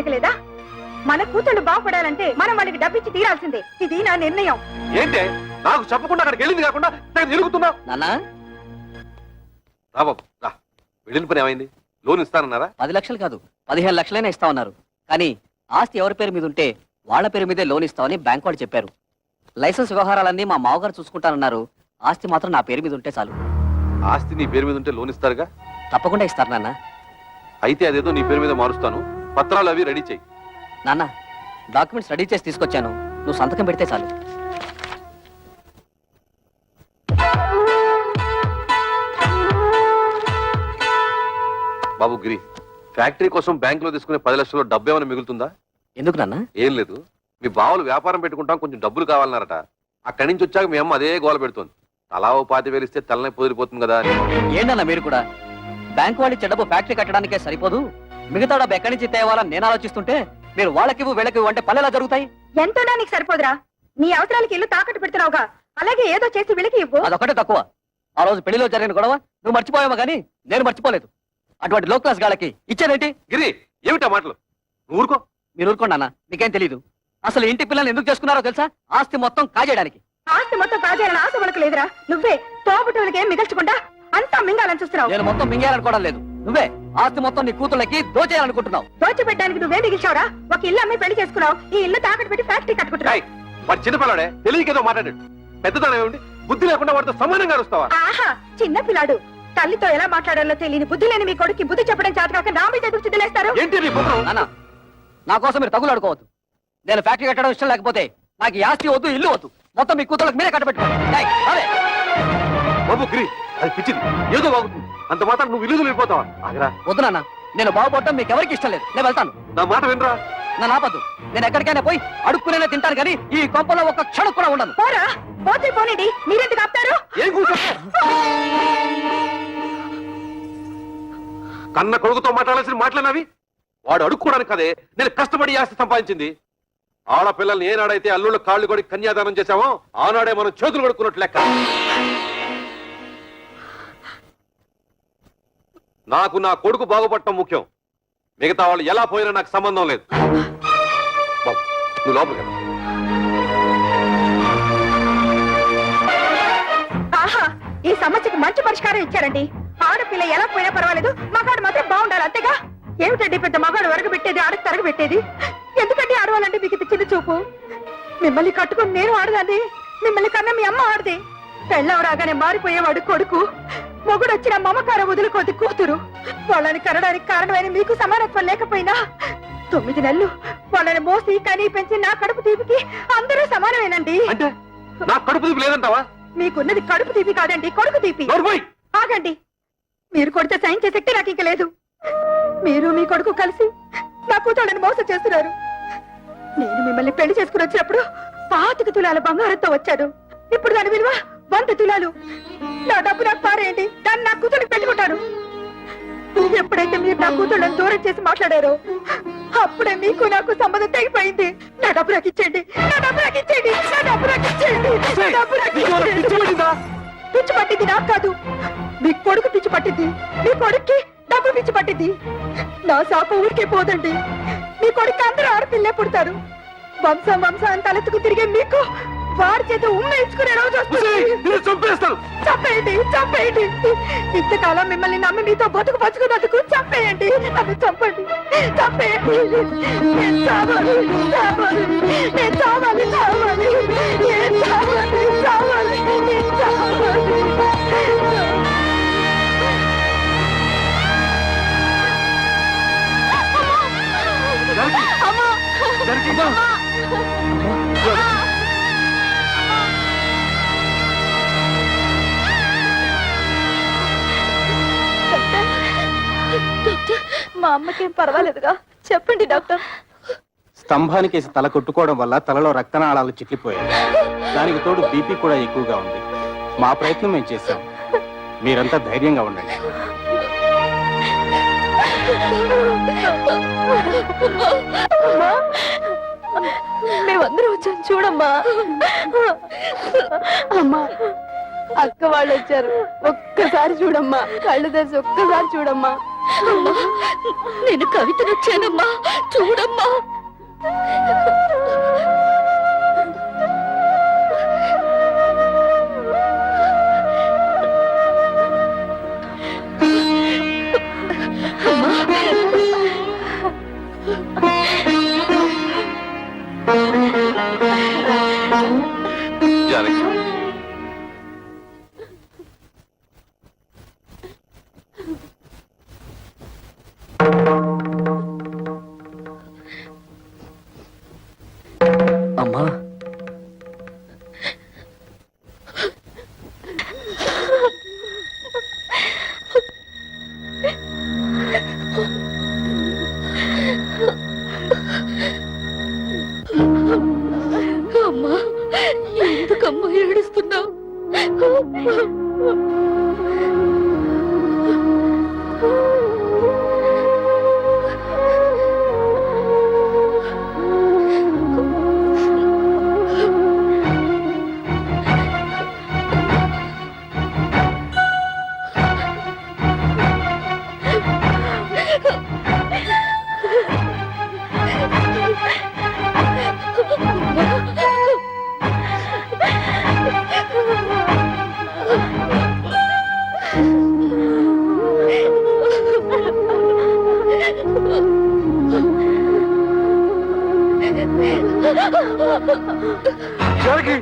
వాళ్ళకి లేదా? మన కూతుళ్ళు బాగుపడాలంటే మనం వాళ్ళకి డబ్బిచ్చి తీరాల్సిందే. ఇది నా నిర్ణయం. ఏంటే నాకు చెప్పకుండా అక్కడికి వెళ్ళింది కాకుండా తిరుగుతున్నా? నాన్నా రా బాబు రా. వెళ్ళిన పని ఏమైంది? లోన్ ఇస్తానన్నారా? 10 లక్షలు కాదు 15 లక్షలైనా ఇస్తా ఉన్నారు. కానీ ఆస్తి ఎవరి పేరు మీద ఉంటే వాళ్ళ పేరు మీదే లోన్ ఇస్తామని బ్యాంక్ వాళ్ళు చెప్పారు. లైసెన్స్ వ్యవహారాలన్నీ మా మావగారు చూసుకుంటానన్నారు. ఆస్తి మాత్రం నా పేరు మీద ఉంటే చాలు. ఆస్తి నీ పేరు మీద ఉంటే లోన్ ఇస్తారుగా? తప్పకుండా ఇస్తారు నాన్న. అయితే అదేదో నీ పేరు మీద మారుస్తాను. పత్రాలు అవి రెడీ చెయ్యి. నాన్న డాక్యుమెంట్స్ రెడీ చేసి తీసుకొచ్చాను. నువ్వు సంతకం పెడితే చాలు. బాబు గిరి, ఫ్యాక్టరీ కోసం బ్యాంకులో తీసుకునే 10 లక్షలు డబ్బు ఏమైనా మిగులుతుందా? ఎందుకు నాన్న? ఏం లేదు, మీ బావులు వ్యాపారం పెట్టుకుంటాం, కొంచెం డబ్బులు కావాలన్నారట. అక్కడి నుంచి వచ్చాక మీ అమ్మ అదే గోల పెడుతోంది. తలా ఓ 25,000 ఇస్తే తలనే పొదిరిపోతుంది కదా అని. ఏంటన్నా మీరు కూడా? బ్యాంక్ వాళ్ళు ఇచ్చే డబ్బు ఫ్యాక్టరీ కట్టడానికే సరిపోదు, మిగతా డబ్బు ఎక్కడి నుంచి తేవాలని నేను ఆలోచిస్తుంటే మీరు వాళ్ళకివ్వు వీళ్ళకివ్వు అంటే పల్లెలా జరుగుతాయి? ఎంతో నీకు సరిపోదురా? నీ అవసరాలకి ఇల్లు తాకట్టు పెడుతున్నావుగా, అలాగే ఏదో చేసి వీళ్ళకి ఇవ్వు. అదొకటే తక్కువ. ఆ రోజు పెళ్లిలో జరిగిన గొడవ నువ్వు మర్చిపోయావా కానీ నేను మర్చిపోలేదు. అటువంటి లో క్లాస్ గాళ్ళకి ఇచ్చేదేంటి? గిరి, ఏమిటా మాటలు? నువ్వు ఊరుకో. మీరు ఊరుకోండి అన్న, మీకేం తెలీదు. అసలు ఇంటి పిల్లల్ని ఎందుకు చేసుకున్నారో తెలుసా? ఆస్తి మొత్తం కాజేయడానికి. ఆస్తి మొత్తం కాజేయాలని ఆశ మనకు లేదురా. నువ్వే తోబుట్టులకి ఏం మిగల్చకుండా అంతా మింగాలని చూస్తున్నావు. నేను మొత్తం మింగేయాలనుకోవడం లేదు. నువ్వే ఆస్తి మొత్తం నీ కూతుళ్ళకి దోచేయాలనుకుంటున్నావు. దోచిపెట్టడానికి నువ్వే మిగిల్చావురా. ఒక ఇల్లు అమ్మి పెళ్లి చేసుకున్నావు. ఈ ఇల్లు తాకట్టు పెట్టి ఫ్యాక్టరీ కట్టుకుంటున్నావు. వాడు చిన్నపిల్లాడే, తెలియకేదో మాట్లాడాడు. పెద్దదానం ఏమిటి? బుద్ధి లేకుండా వాడితో సమానంగా అరుస్తావా? ఆహా, చిన్న పిల్లాడు. తల్లితో ఎలా మాట్లాడాలో తెలియని బుద్ధి లేని మీ కొడుకు బుద్ధి చెప్పడం చేతకాక నా మీద ఎదురు చిద్దలేస్తారు. ఏంటి నీ బుర్రం? నాన్న, నా కోసం మీరు తగులు అడుకోవద్దు. నేను ఫ్యాక్టరీ కట్టడం ఇష్టం లేకపోతే నాకు ఈ ఆస్తి వద్దు, ఇల్లు వద్దు. మొత్తం మీ కూతుళ్ళకి మీరే కట్టబెట్టుకోండి. బాబు గిరి, అది పిచ్చిది, ఏదో బాగుతుంది. అంత మాత్రం నువ్వు ఇల్లు వెళ్ళిపోతావా? ఆగరా. వద్దు నాన్న, నేను బాగుపడటం మీకు ఎవరికి ఇష్టం లేదు. నేను వెళ్తాను. నా మాట వినరా? నన్ను ఆపద్దు. నేను ఎక్కడికైనా పోయి అడుక్కునే తింటాను కానీ ఈ కొంపలో ఒక్క క్షణం కూడా ఉండను. పోరా, పోతే పోనండి. మీరెందుకు ఆపుతారు? ఏం కూర్చో? కన్న కొడుకుతో మాట్లాడాల్సిన మాట్లాడినవి వాడు అడుక్కోవడానికి కదే నేను కష్టపడి ఆస్తి సంపాదించింది. ఆడపిల్లల్ని ఏనాడైతే అల్లుళ్ళు కాళ్ళు కొడి కన్యాదానం చేశామో ఆనాడే మనం చేతులు కొడుకున్నట్లు లెక్క. నాకు నా కొడుకు బాగుపడటం ముఖ్యం. మిగతా వాళ్ళు ఎలా పోయినా నాకు సంబంధం లేదు. బాబు, నువ్వు లోపలికి వెళ్ళు. ఆహా, ఈ సమస్యకు మంచి పరిష్కారం ఇచ్చారండి. ఆడపిల్ల ఎలా పోయినా పర్వాలేదు, మగాడు మాత్రం బాగుండాలి, అంతేగా. ఏమిటండి పెద్ద మగాడు వరగబెట్టేది, ఆడకు తరగబెట్టేది? ఎందుకంటే ఆడవాలంటే మీకు ఇది చిన్న చూపు? మిమ్మల్ని కట్టుకుని నేను ఆడదాన్ని, మిమ్మల్ని కన్నా మీ అమ్మ ఆడది. పెళ్ళం రాగానే మారిపోయేవాడు కొడుకు, మొగుడు వచ్చిన మమకారం వదులుకోది కూతురు. వాళ్ళని కనడానికి కారణమైన మీకు సమానత్వం లేకపోయినా 9 నెలలు వాళ్ళని మోసి కనీ పెంచి నా కడుపు తీపికి అందరూ సమానమేనండి. అంటే నా కడుపు తీపి లేదంటావా? మీకున్నది కడుపు తీపి కాదండి, కొడుకు తీపి. ఆగండి, మీరు కొడితే సైన్ చేసే శక్తి నాకు ఇంక లేదు. మీరు మీ కొడుకు కలిసి నా కూతుళ్ళని మోసం చేస్తున్నారు. నేను మిమ్మల్ని పెళ్లి చేసుకుని వచ్చినప్పుడు 25 తులాల బంగారంతో వచ్చాడు. ఇప్పుడు దాని విలువ 100 తులాలు. నా డబ్బు నాకు పారేయండి, దాన్ని నా కూతురికి పెట్టుకుంటాను. ఎప్పుడైతే మీరు నా కూతుళ్ళని దూరం చేసి మాట్లాడారో అప్పుడే మీకు నాకు సంబంధం తెగిపోయింది. నా డబ్బు నాకు ఇచ్చేయండి, నా డబ్బు నాకు ఇచ్చేయండి, నా డబ్బు నాకు ఇచ్చేయండి, నా డబ్బు నాకు ఇచ్చేయండి. పిచ్చి పట్టింది నాకు కాదు, మీ కొడుకు పిచ్చి పట్టింది. మీ కొడుక్కి డబ్బు పిచ్చి పట్టింది. నా శాప ఊరికే పోదండి. మీ కొడుకు అందరూ ఆడపిల్లే పుడతారు. వంశం వంశాన్ని తలెత్తుకు తిరిగే మీకు వారి చేత ఉమ్మ ఇచ్చుకునే రోజు చంపేయండి, చంపేయండి. ఇంతకాలం మిమ్మల్ని నమ్మి మీతో బతుకు పంచుకున్నందుకు చంపేయండి, నన్ను చంపండి, చంపేయండి. నేను చావాలి, చావాలి, నేను చావాలి, చావాలి, నేను చావాలి, చావాలి, నేను చావాలి. మా అమ్మకేం పర్వాలేదుగా? చెప్పండి డాక్టర్. స్తంభానికి తల కొట్టుకోవడం వల్ల తలలో రక్తనాళాలు చిట్లిపోయాయి. దానికి తోడు బీపీ కూడా ఎక్కువగా ఉంది. మా ప్రయత్నం మేము చేశాం. మీరంతా ధైర్యంగా ఉండండి. మేమందరూ వచ్చాం, చూడమ్మా. అమ్మా, అక్క వాళ్ళు వచ్చారు, ఒక్కసారి చూడమ్మా, కళ్ళు తెరిచి ఒక్కసారి చూడమ్మా. అమ్మా, నేను కవితను వచ్చానమ్మా, చూడమ్మా. జానకి అమ్మా అమ్మా, ఎందుకమ్మా ఏడుస్తున్నావు? జానకి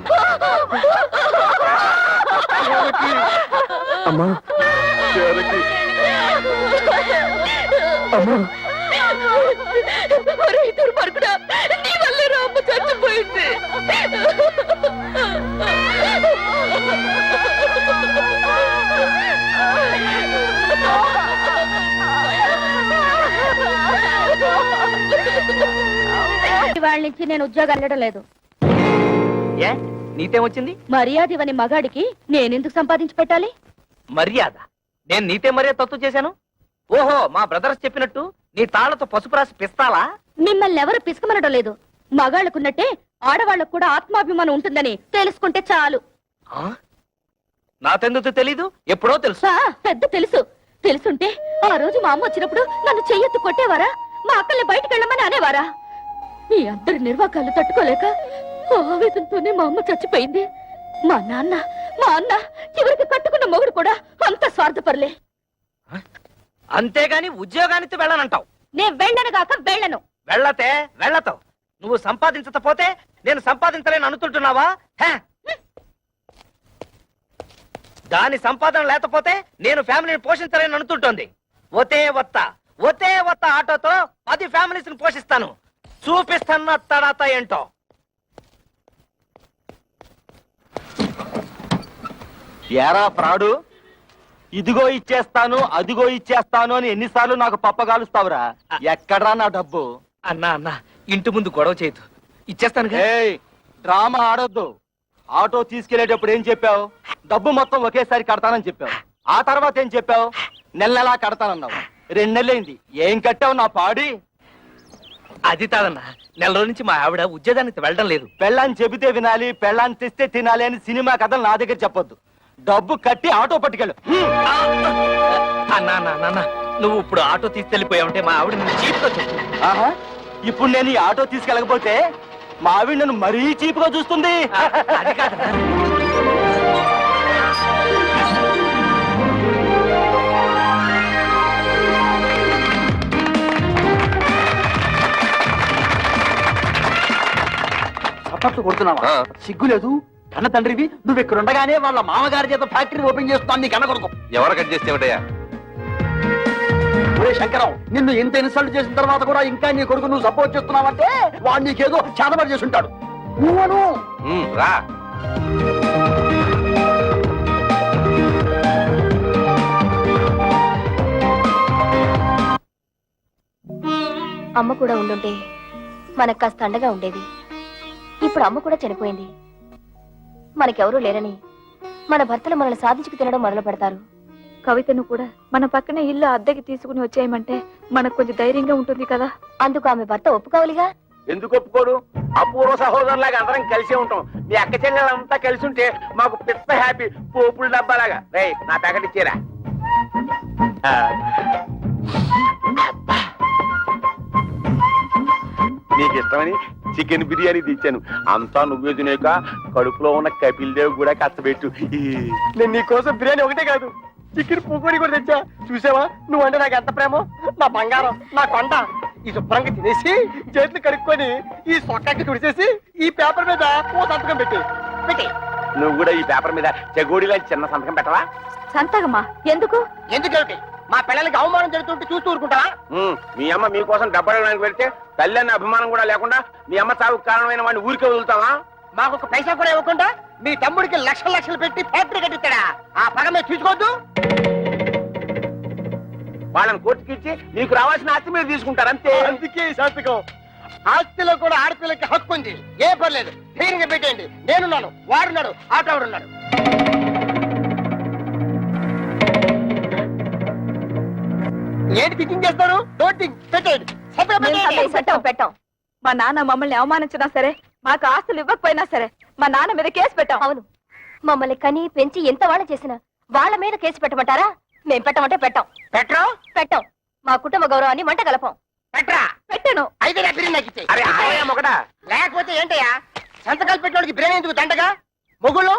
అమ్మా జానకి అమ్మా ఒరేయ్ దుర్మార్గుడా, నీ వల్లే రా అమ్మ చచ్చిపోయింది. వాళ్ళ నుంచి నేను ఉద్యోగం వెళ్ళడం లేదు. ఏ నీతేమొచ్చింది? మర్యాద ఇవ్వని మగాడికి నేనెందుకు సంపాదించి పెట్టాలి? మర్యాద? నేను నీతే మర్యాద తప్పు చేశాను? ఓహో, మా బ్రదర్స్ చెప్పినట్టు నీ తాళ్లతో పసుపు రాసి పిస్తాలా? మిమ్మల్ని ఎవరు పిసుకమనడం లేదు. మగాళ్ళకున్నట్టే ఆడవాళ్ళకు కూడా ఆత్మాభిమానం ఉంటుందని తెలుసుకుంటే చాలు. ఆ? నాకెందుకు తెలీదు? ఎప్పుడో తెలుసు. పెద్ద తెలుసు. తెలుసుంటే ఆ రోజు మా అమ్మ వచ్చినప్పుడు నన్ను చెయ్యెత్తు కొట్టేవారా? మా అక్కల్ని బయటికి వెళ్ళమని అనేవారా? మీ అందరి నిర్వాకాలు తట్టుకోలేక ఆవేదనతోనే మా అమ్మ చచ్చిపోయింది. మా అన్న చివరికి కట్టుకున్న మొగుడు కూడా అంత స్వార్థపరలే. అంతేగాని ఉద్యోగానికి వెళ్ళనంటావు? నేను వెళ్ళను గాక వెళ్ళను. వెళ్ళతావు. నువ్వు సంపాదించకపోతే నేను సంపాదించలేను అనుకుంటున్నావా? హే? దాని సంపాదన లేకపోతే నేను ఫ్యామిలీని పోషించలేను అనుకుంటోంది. ఒతే వత్త ఆటోతో 10 ఫ్యామిలీస్ ని పోషిస్తాను. చూపిస్తున్న తడాత ఏంటో. ఎరా ఫ్రాడు, ఇదిగో ఇచ్చేస్తాను అదిగో ఇచ్చేస్తాను అని ఎన్నిసార్లు నాకు పప్పగాలుస్తావురా? ఎక్కడ్రా నా డబ్బు? అన్నా ఇంటి ముందు గొడవ చేయదు, ఇచ్చేస్తాను. ఏయ్, డ్రామా ఆడొద్దు. ఆటో తీసుకెళ్లేటప్పుడు ఏం చెప్పావు? డబ్బు మొత్తం ఒకేసారి కడతానని చెప్పావు. ఆ తర్వాత ఏం చెప్పావు? నెలలా కడతానన్నావు. 2 నెలలైంది, ఏం కట్టావు నా పాడి? అది కాదన్నా, నెల రోజు నుంచి మా ఆవిడ ఉద్యోగానికి వెళ్ళడం లేదు. పెళ్ళాన్ని చెబితే వినాలి, పెళ్ళాన్ని తెస్తే తినాలి అని సినిమా కథలు నా దగ్గర చెప్పొద్దు. డబ్బు కట్టి ఆటో పట్టుకెళ్ళు. అన్నా నువ్వు ఇప్పుడు ఆటో తీసుకెళ్లిపోయావంటే మా ఆవిడ నువ్వు చీప్గా చెప్పు. ఆహా, ఇప్పుడు నేను ఈ ఆటో తీసుకెళ్ళకపోతే మా ఆవిడ నన్ను మరీ చీప్గా చూస్తుంది. అది కాదన్నా. చప్పట్లు కొడుతున్నావా? ఆ. సిగ్గులేదు? కన్న తండ్రివి నువ్వు ఇక్కడ ఉండగానే వాళ్ళ మామగారి చేత ఫ్యాక్టరీ ఓపెన్ చేస్తున్నాను నీ కన్న కొడుకు. ఎవరు కట్ చేస్తే ఏమిటయ్యా? ఒరే శంకరం, నిన్ను ఇంత ఇన్సల్ట్ చేసిన తర్వాత కూడా ఇంకా నీ కొడుకు నువ్వు సపోర్ట్ చేస్తున్నావంటే వాడు నీకేదో చేతబడి చేసి ఉంటాడు. నువ్వను రా. అమ్మ కూడా ఉండుంటే మనకు కాస్త అండగా ఉండేది. ఇప్పుడు అమ్మ కూడా చనిపోయింది. మనకెవరూ లేరని మన భర్తలు మనల్ని సాధించుకు తినడం మొదలు పెడతారు. కవితను కూడా మన పక్కనే ఇల్లు అద్దెకి తీసుకుని వచ్చేయమంటే మనకు కొంచెం ధైర్యంగా ఉంటుంది కదా. అందుకు ఆమె భర్త ఒప్పుకోవాలిగా. ఎందుకు ఒప్పుకోడు? అపూర్వ సహోదరులాగా అందరం కలిసే ఉంటాం. మీ అక్క చెల్లెలంతా కలిసి ఉంటే మాకు పెద్ద హ్యాపీ. పోపుల డబ్బాలాగా. రేయ్, నా ప్యాకెట్ ఇచ్చేరా. నీకు ఇష్టమని చికెన్ బిర్యానీ తెచ్చాను. అంతా నువ్వే తినేక కడుపులో ఉన్న కపిల్ దేవ్ కూడా కష్టపెట్టు. నేను నీకోసం బిర్యానీ ఒకటే కాదు చికెన్ పూకోడి కూడా తెచ్చా. చూసావా నువ్వంటే నాకు ఎంత ప్రేమో. నా బంగారం, నా కొండ. ఈ శుభ్రంగా తినేసి చేతులు కడుక్కొని ఈ సొక్కకి తుడిచేసి ఈ పేపర్ మీద ఓ సంతకం పెట్టి నువ్వు కూడా ఈ పేపర్ మీద చెగోడిలా చిన్న సంతకం పెట్టవా? సంతకమా? ఎందుకు? ఎందుకంటే మా పిల్లలకి అవమానం జరుగుతుంటే చూస్తూ ఊరుకుంటావా? మీ అమ్మ మీకోసం డబ్బడడానికి పెడితే తల్లి అన్న అభిమానం కూడా లేకుండా మీ అమ్మ చావుకు కారణమైన వాడిని ఊరికే వదులుతావా? మాకు ఒక పైసా కూడా ఇవ్వకుండా మీ తమ్ముడికి లక్షలు లక్షలు పెట్టి ఫ్యాక్టరీ కట్టిస్తాడా? ఆ పగ మీద చూసుకోవద్దు. వాళ్ళని కోర్టుకిచ్చి నీకు రావాల్సిన ఆస్తి మీరు తీసుకుంటారు అంతే. అందుకే ఈ సంతకం. ఆస్తిలో కూడా ఆడపిల్లకి హక్కు ఉంది. ఏ పర్లేదు, ధైర్యంగా పెట్టేయండి. నేనున్నాను, వాడున్నాడు, ఆటోడున్నాడు. ఏంటి థింకింగ్ చేస్తారు? డోంట్ థింక్, పెట్టేయండి. సంతకం పెట్టాం. మా నాన్న మమ్మల్ని అవమానించినా సరే, మాకు ఆస్తులు ఇవ్వకపోయినా సరే, మా నాన్న మీద కేసు పెట్టాం. అవును, మమ్మల్ని కని పెంచి ఎంత వాళ్ళ చేసినా వాళ్ళ మీద కేసు పెట్టమంటారా? మేం పెట్టమంటే పెట్టాం. పెట్టరా? పెట్టాం. మా కుటుంబ గౌరవాన్ని మంట కలపం. పెట్టరా? పెట్టాను. అయితే నా బిర్యానీ నాకు ఇచ్చేయ్. అరే ఆగయ్యా ఒకటా. లేకపోతే ఏంటయ్యా సంతకాలు పెట్టడానికి బిర్యానీ ఎందుకు దండగా? మొగుళ్ళు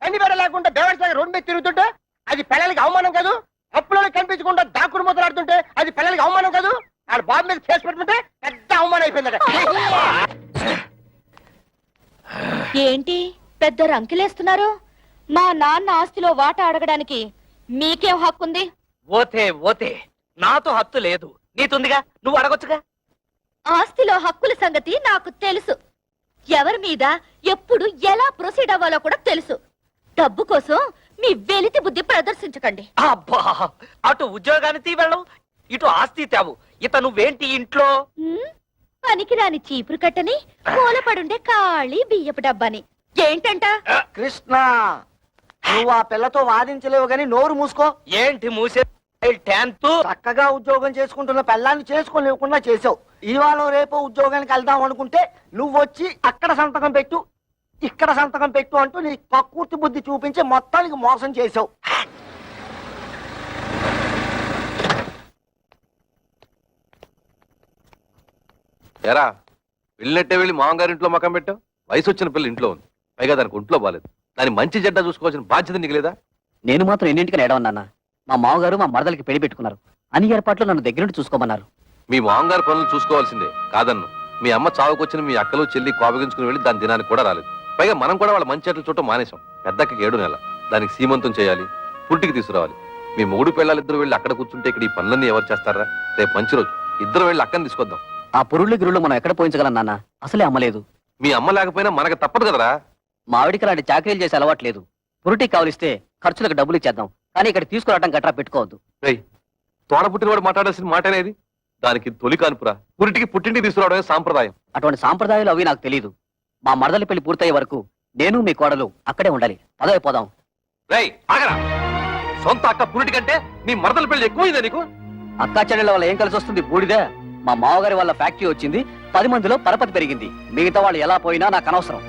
అన్ని బెడ లేకుండా బేవడిసాగా రోడ్డు మీద తిరుగుతుంటే అది పిల్లలకి అవమానం కాదు? అప్పులోనే కనిపించకుండా దాక్కుడు మొదలాడుతుంటే అది పిల్లలకి అవమానం కాదు? ఆడ బాబు మీద కేసు పెట్టుకుంటే పెద్ద అవమానం అయిపోయిందట. ఏంటి పెద్ద రంకిలేస్తున్నారు? మా నాన్న ఆస్తిలో వాటా అడగడానికి మీకేం హక్కుంది? ఓతే ఓతే నాతో హత్తు లేదు, నీతుందిగా, నువ్వు అడగొచ్చుగా. ఆస్తిలో హక్కుల సంగతి నాకు తెలుసు. ఎవరి మీద ఎప్పుడు ఎలా ప్రొసీడ్ అవ్వాలో కూడా తెలుసు. డబ్బు కోసం మీ వెలితి బుద్ధి ప్రదర్శించకండి. అబ్బా, అటు ఉద్యోగానికి వెళ్ళవు, ఇటు ఆస్తి తేవు. ఇత నువ్వేంటి ఇంట్లో? ఉమ్, పనికిరాని చీపురు కట్టని, మూలపడుండే ఖాళీ బియ్యపు డబ్బాని. ఏంటంట? కృష్ణ, నువ్వు ఆ పిల్లతో వాదించలేవు గాని నోరు మూసుకో. ఏంటి మూసే? 10th చక్కగా ఉద్యోగం చేసుకుంటున్న పిల్లాన్ని చేసుకోలేకుండా చేసావు. ఇవాళ రేపు ఉద్యోగానికి వెళ్దాం అనుకుంటే నువ్వు వచ్చి అక్కడ సంతకం పెట్టు, ఇక్కడ సంతకం పెట్టు అంటూ నీ కక్కుర్తి బుద్ధి చూపించి మొత్తానికి మోసం చేసావు. ఎరా వెళ్ళినట్టే వెళ్ళి మామగారింట్లో మకం పెట్టావు. వయసు వచ్చిన పిల్ల ఇంట్లో ఉంది, పైగా దానికి ఒంట్లో బాలేదు. దాని మంచి చెడ్డ చూసుకోవాల్సిన బాధ్యత నీకు లేదా? నేను మాత్రం ఎన్నింటికి ఏడవన్నానా? మా మామగారు మా మరదలకి పెళ్లి పెట్టుకున్నారు. అన్ని ఏర్పాట్లు నన్ను దగ్గరుండి చూసుకోమన్నారు. మీ మామగారు పనులు చూసుకోవాల్సిందే కాదన్ను. మీ అమ్మ చావుకొచ్చిన మీ అక్కలు చెల్లి కోపగించుకుని వెళ్ళి దాని దినానికి కూడా రాలేదు. పైగా మనం కూడా వాళ్ళ మంచి చెట్లు చూడటం మానేశాం. పెద్దకి 7 నెల, దానికి సీమంతం చేయాలి, పుట్టికి తీసుకురావాలి. మీ మూడు పిల్లలిద్దరు వెళ్ళి అక్కడ కూర్చుంటే ఇక్కడ ఈ పనులన్నీ ఎవరు చేస్తారా? రేపు మంచి రోజు, ఇద్దరు వెళ్ళి అక్కని తీసుకొద్దాం. ఆ పురుళ్ళు గిరుళ్ళు మనం ఎక్కడ పోయించగలం నాన్న? అసలే అమ్మలేదు. మీ అమ్మ లేకపోయినా మనకు తప్పదు కదరా. మా ఆవిడికి అలాంటి చాకరీలు చేసే అలవాట్లేదు. పురుటికి కావలిస్తే ఖర్చులకు డబ్బులు ఇచ్చేద్దాం, కానీ ఇక్కడ తీసుకురావటం గట్రా పెట్టుకోవద్దు. రేయ్, తోడ పుట్టినవాడు మాట్లాడాల్సిన మాట అనేది. దానికి తొలి కానుపురా, పురిటికి పుట్టింటికి తీసుకురావడమే సాంప్రదాయం. అటువంటి సాంప్రదాయాలు అవి నాకు తెలియదు. మా మరదలి పెళ్లి పూర్తయ్యే వరకు నేను మీ కోడలు అక్కడే ఉండాలి. పదవి పోదాం. రేయ్ ఆగరా, సొంత అక్క పురిటి కంటే నీ మరదల పెళ్లి ఎక్కువైందా నీకు? అక్కా చెల్లెల వల్ల ఏం కలిసి వస్తుంది? బూడిదే. మా మామగారి వాళ్ళ ఫ్యాక్టరీ వచ్చింది, 10 మందిలో పరపతి పెరిగింది. మిగతా వాళ్ళు ఎలా పోయినా నాకు అనవసరం.